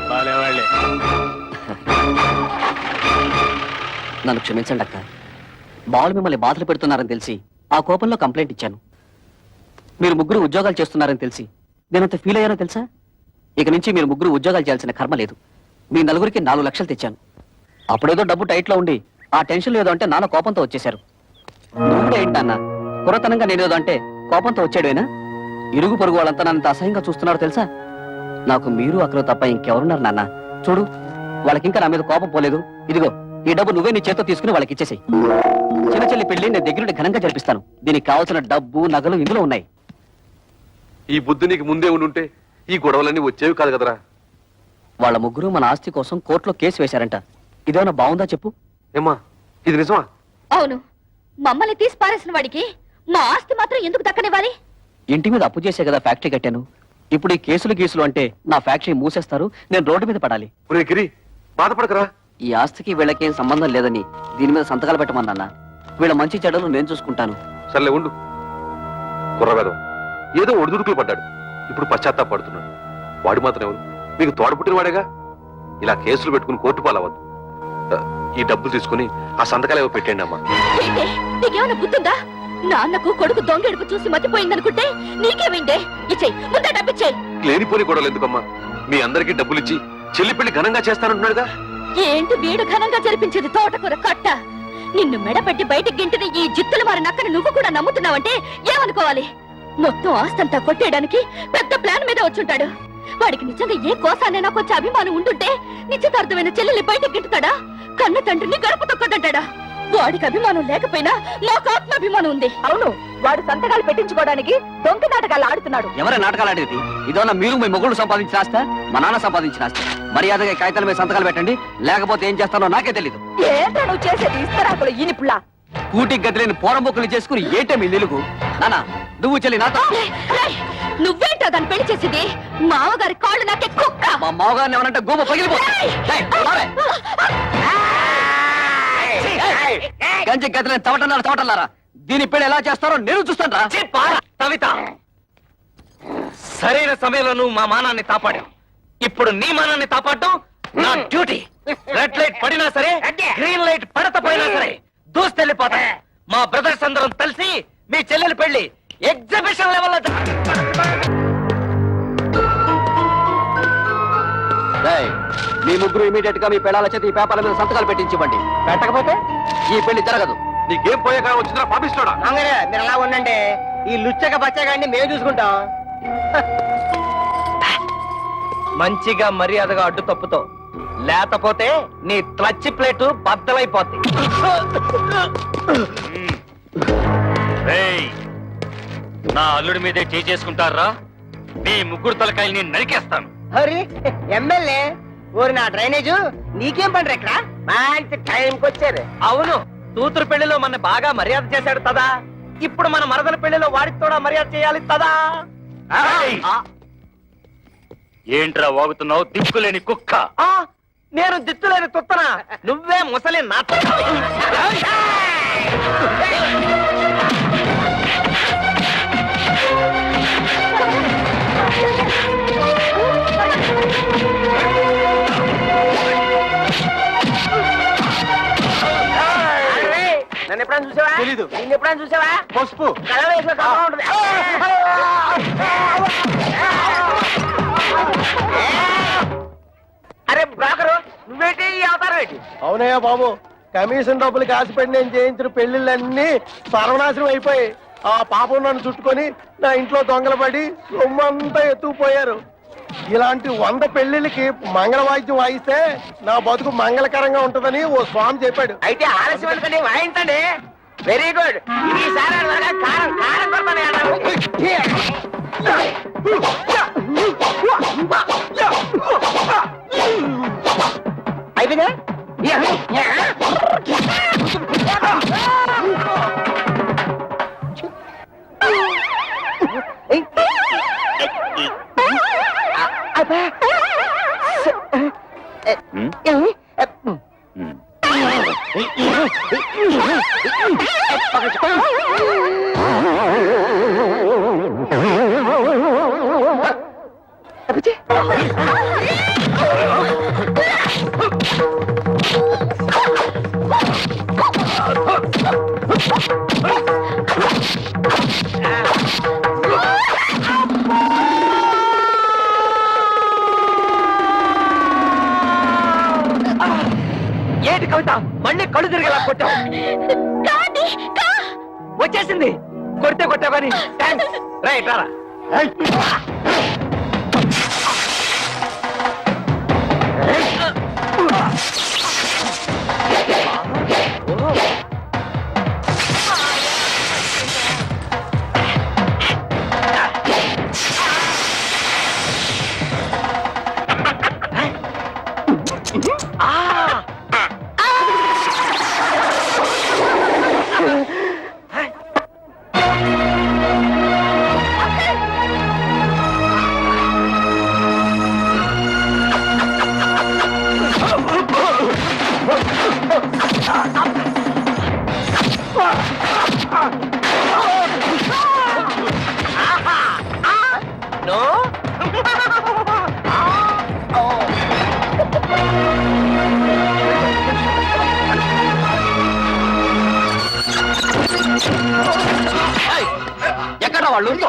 నన్ను క్షమించండి అక్క. బాల్ మిమ్మల్ని బాధలు పెడుతున్నారని తెలిసి ఆ కోపంలో కంప్లైంట్ ఇచ్చాను. మీరు ముగ్గురు ఉద్యోగాలు చేస్తున్నారని తెలిసి నేనంత ఫీల్ అయ్యానో తెలుసా? ఇక నుంచి మీరు ముగ్గురు ఉద్యోగాలు చేయాల్సిన కర్మ లేదు. మీ నలుగురికి 4 లక్షలు తెచ్చాను. అప్పుడేదో డబ్బు టైట్ లో ఉండి ఆ టెన్షన్ లేదో అంటే నాన్న కోపంతో వచ్చేశారు. నువ్వు కూడా ఏంటన్నా కురతనంగా నేనేదో అంటే కోపంతో వచ్చాడేనా? ఇరుగు పొరుగు వాళ్ళంతా నన్ను అసహ్యంగా చూస్తున్నారో తెలుసా? నాకు మీరు అక్కడ తప్ప ఇంకెవరున్నారు నాన్న? చూడు, వాళ్ళకింకా నా మీద కోపం పోలేదు. ఇదిగో ఈ డబ్బు నువ్వే నీ చేత్తో తీసుకుని వాళ్ళకి ఇచ్చేసేయ్. చిన్న చెల్లి పెళ్లి నేను దగ్గరుండి ఘనంగా జరిపిస్తాను. దీనికి కావాల్సిన డబ్బు నగలు ఇందులో ఉన్నాయి. ఈ బుద్ధి నీకు ముందే ఉండుంటే ఈ గొడవలన్నీ వచ్చేవి కాదు కదరా. వాళ్ళ ముగ్గురు మన ఆస్తి కోసం కోర్టులో కేసు వేశారంట. ఇదేమన్నా బాగుందా చెప్పు? ఏమ్మా ఇది నిజమా? అవును, మమ్మల్ని తీసి పారేసిన వాడికి మా ఆస్తి మాత్రం ఎందుకు దక్కనివ్వాలి? ఇంటి మీద అప్పు చేసే కదా ఫ్యాక్టరీ కట్టాను. ఇప్పుడు ఈ కేసులు గీసులు అంటే నా ఫ్యాక్టరీ మూసేస్తారు, నేను రోడ్డు మీద పడాలి. ఒరే గిరి, బాధపడకరా. ఈ ఆస్తికి వీళ్ళకేం సంబంధం లేదని దీని మీద సంతకాలు పెట్టమన్నా. వీళ్ళ మంచి చెడ్డలు నేను చూసుకుంటాను. సర్లే ఉండు. కుర్రవేదం ఏదో ఒడిదుడుకులు పడ్డాడు, ఇప్పుడు పశ్చాత్తాపడుతున్నాడు. వాడు మాత్రం ఎవరు? మీకు తోడపుట్టిన వాడేగా. ఇలా కేసులు పెట్టుకుని కోర్టు పాలవద్దు. ఈ డబ్బులు తీసుకుని ఆ సంతకాలు ఏవో పెట్టండి అమ్మా. ఏంటి, నీకేమైనా బుద్ధుందా? నాన్నకు కొడుకు దొంగెడుపు చూసి మతిపోయిందనుకుంటే నీకేమైందే? ఇచ్చేయి, ముందే డబ్బిచ్చేయి. లేనిపోని గొడవలు ఎందుకమ్మా? మీ అందరికీ డబ్బులిచ్చి చెల్లి పెళ్లి ఘనంగా చేస్తానంటున్నాడుగా. ఏంటి వీడు ఘనంగా జరిపించేది తోటకూర కట్ట? నిన్ను మెడపెట్టి బయటికి గింటిన ఈ జిత్తులు మారి నక్కని నువ్వు కూడా నమ్ముతున్నావంటే ఏమనుకోవాలి? మొత్తం ఆస్తంతా కొట్టేయడానికి పెద్ద ప్లాన్ మీద వచ్చుంటాడు. వాడికి నిజంగా ఏ కోసానైనా కొంచెం అభిమానం ఉంటుంటే నిశ్చితార్థమైన చెల్లెల్ని బయటకు గింటుతాడా? కన్న తండ్రిని గడప తొక్కదంటాడా? వాడికి అభిమానం లేకపోయినా నాకు ఆత్మాభిమానం ఉంది. అవును, వాడు సంతకాలు పెట్టించుకోవడానికి దొంగ నాటకాలు ఆడుతున్నాడు. ఎవరే నాటకాలు ఆడేది? ఇదన్నా మీరు మీ మొగుడు సంపాదించిన ఆస్తా, మా నాన్న సంపాదించిన ఆస్తా? మర్యాదగా కాగితాల మీద సంతకాలు పెట్టండి, లేకపోతే ఏం చేస్తానో నాకే తెలీదు. ఏంటో నువ్వు చేసేది? ఇస్తరాకులు ఈనిపులా. కూటికి గదిలేని పోరంబొక్కులు చేసుకుని ఏంటే మీ నిలుగు? నానా నువ్వు చెల్లి నాతో. రేయ్, నువ్వేంటో దాన్ని పెళ్లి చేసేది? మావగారి కాళ్ళు నాకే కుక్క. మా మావగారిని ఏమనంటే గోప గంజి గదిలేని తవటన్నారా? దీని పెళ్లి ఎలా చేస్తారో నేను చూస్తాను రా. కవిత, సరైన సమయంలో నువ్వు మా మానాన్ని కాపాడావు. ఇప్పుడు నీ మానాన్ని కాపాడడం నా డ్యూటీ. రెడ్ లైట్ పడినా సరే, గ్రీన్ లైట్ పడకపోయినా సరే దూస్తెళ్ళిపోతా. మా బ్రదర్స్ అందరం కలిసి మీ చెల్లెలి పెళ్లి ఎగ్జిబిషన్ లెవెల్. మీ ముగ్గురు ఇమీడియట్ గా మీ పెళ్ళాల చేతి ఈ పేపర్ల మీద సంతకాలు పెట్టించివ్వండి. పెట్టకపోతే ఈ పెళ్లి జరగదు. నీకేం పోయాక వచ్చిందా పాపిస్తాడా? మంగరే మీరు అలా ఉండండి. ఈ లుచ్చక బచ్చగాడిని మేము చూసుకుంటాం. మంచిగా మర్యాదగా అడ్డు తప్పుతో, లేకపోతే నీ క్లచ్ ప్లేటు బద్దలైపోద్ది. నా అల్లుడి మీదే చేసుకుంటారా? మీ ముగ్గురు తలకాయల్ని నరికేస్తాను. హరి ఎమ్మెల్యే ఊరి నా డ్రైనేజు నీకేం పండ్రు ఇక్కడ? మంచి టైంకి వచ్చారు. అవును, కూతురు పెళ్లిలో మన బాగా మర్యాద చేశాడు తదా. ఇప్పుడు మన మరదల పెళ్లిలో వాడికి కూడా మర్యాద చేయాలి తదా. ఏంట్రా వాగుతున్నావు దిక్కులేని కుక్క? నేను దిక్కులేని తుత్తనా? నువ్వే ముసలి నా. నన్ను ఎప్పుడైనా చూసావా? తెలీదు. నిన్ను ఎప్పుడైనా చూసావా? పసుపు కళ వేసిన కళ ఉంటుంది. అరే బ్రోకరు, నువ్వేంటి ఈ అవతారం ఏంటి? అవునయ్యా బాబు, కమిషన్ డబ్బులు కాసిపెట్టి నేను చేయించిన పెళ్లిళ్ళన్నీ సర్వనాశనం అయిపోయి ఆ పాపం నన్ను చుట్టుకొని నా ఇంట్లో దొంగలు పడి సొమ్మంతా ఎత్తుకుపోయారు. ఇలాంటి 100 పెళ్లిళ్ళకి మంగళ వాయిద్యం వాయిస్తే నా బతుకు మంగళకరంగా ఉంటుందని ఓ స్వామి చెప్పాడు. అయితే ఆలస్యం ఎందుకండి, వాయించండి. Very good. ఈసారి కారం కారం కొడతాను. అయిపోయిందా? ఏంటి కవిత, మళ్ళీ కళ్ళు తిరిగేలా కొట్టావు? వచ్చేసింది. కొడితే కొట్టావు కానీ రైట్ రారా. వాళ్ళు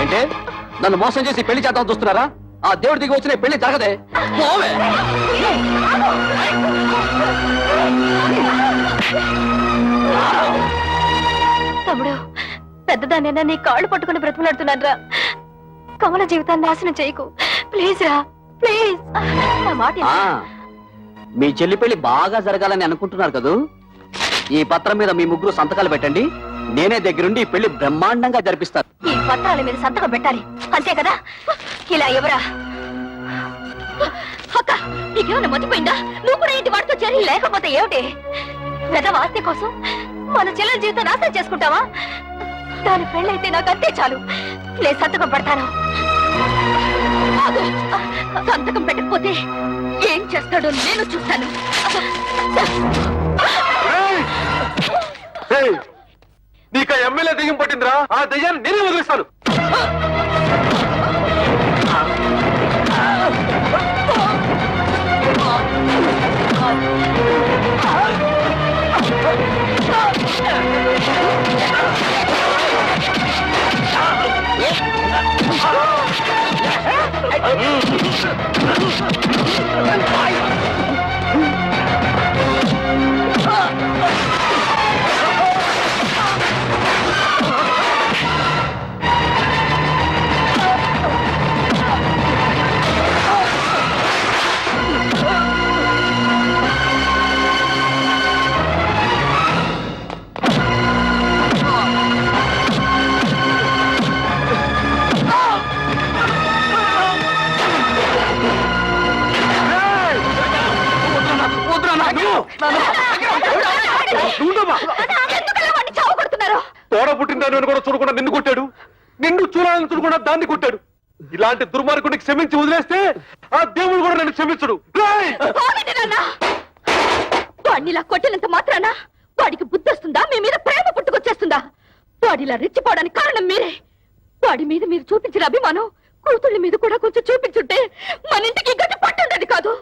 ఏంటే నన్ను మోసం చేసి పెళ్లి చేద్దాం చూస్తున్నారా? ఆ దేవుడి దిగి వచ్చిన పెళ్లి జరగదే. పోవే. తమ్ముడు, పెద్దదాన్నైనా నీ కాళ్ళు పట్టుకుని బ్రతిమలాడుతున్నాను. కమల జీవితాన్ని నాశనం చేయకు ప్లీజ్ రా, ప్లీజ్. నా మాట విను. మీ చెల్లి పెళ్లి బాగా జరగాలని అనుకుంటున్నారు కదూ? ఈ పత్రం మీద మీ ముగ్గురు సంతకాలు పెట్టండి. నేనే దగ్గరుండి ఈ పెళ్లి బ్రహ్మాండంగా జరిపిస్తాను. ఈ పత్రాల మీద సంతకం పెట్టాలి, అంతే కదా? ఇలా ఎవరా? అక్క, నీకేమైనా మతిపోయిందా? నువ్వు కూడా ఇంటి వాడితో చేరి లేకపోతే ఏమిటి? పెద్ద ఆస్తి కోసం మన చెల్లెల జీవితం నాశనం చేసుకుంటావా? దాని పెళ్ళైతే నాకు అంతే చాలు. నేను సంతకం పెడతాను. ఆగు. సంతకం పెట్టకపోతే ఏం చేస్తాడో నేను చూస్తాను. నీకు ఎమ్మెల్యే దెయ్యం పట్టిందిరా. ఆ దెయ్యాన్ని నేనే వదిలేస్తాను. తోడ పుట్టిందని కూడా చూడకుండా నిన్ను కొట్టాడు. నిన్ను చూడాలని చూడకుండా దాన్ని కొట్టాడు. ఇలాంటి దుర్మార్గుడికి క్షమించి వదిలేస్తే ఆ దేవుడు కూడా నన్ను క్షమించడు. వాడినిలా కొట్టినంత మాత్రాన వాడికి బుద్ధి వస్తుందా? మీ మీద ప్రేమ పుట్టుకొచ్చేస్తుందా? వాడిలా రెచ్చిపోవడానికి కారణం మీరే. వాడి మీద మీరు చూపించిన అభిమానం కూతుళ్ళ మీద కూడా కొంచెం చూపించుంటే మన ఇంటికి గట్టి పట్టుండేది కాదు.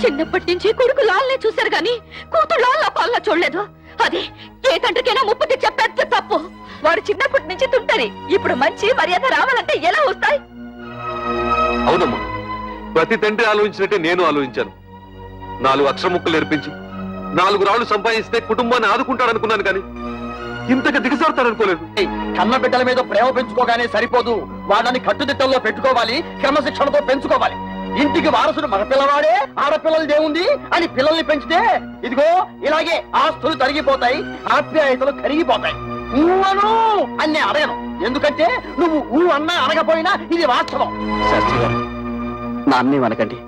చిన్నప్పటి నుంచి కొడుకు లాల్నే చూశారు గాని కూతురు లాల్లా పాల్లా చూడలేదు. అది ఏ తండ్రికైనా ముప్పు తెచ్చే పెద్ద తప్పు. వాడు చిన్నప్పటి నుంచి తుంటరి. ఇప్పుడు మంచి మర్యాద రావాలంటే ఎలా వస్తాయి? అవునమ్మా, ప్రతి తండ్రి ఆలోచించినట్టే నేను ఆలోచించాను. 4 అక్షర ముక్కలు నేర్పించి 4 రాళ్లు సంపాదిస్తే కుటుంబాన్ని ఆదుకుంటాడనుకున్నాను కానీ ఇంతగా దిగజారుతాడనుకోలేదు. కన్న బిడ్డల మీద ప్రేమ పెంచుకోగానే సరిపోదు. వాళ్ళని కట్టుదిట్టంలో పెట్టుకోవాలి, క్రమశిక్షణతో పెంచుకోవాలి. ఇంటికి వారసుడు మగ పిల్లవాడే, ఆడపిల్లలది ఏముంది అని పిల్లల్ని పెంచితే ఇదిగో ఇలాగే ఆస్తులు తరిగిపోతాయి, ఆప్యాయతలు కరిగిపోతాయి. ఊహను అన్నీ అడగను, ఎందుకంటే నువ్వు ఊ అన్నా అనకపోయినా ఇది వాస్తవం. శాస్త్రి గారు, నా అన్నీ అనకండి.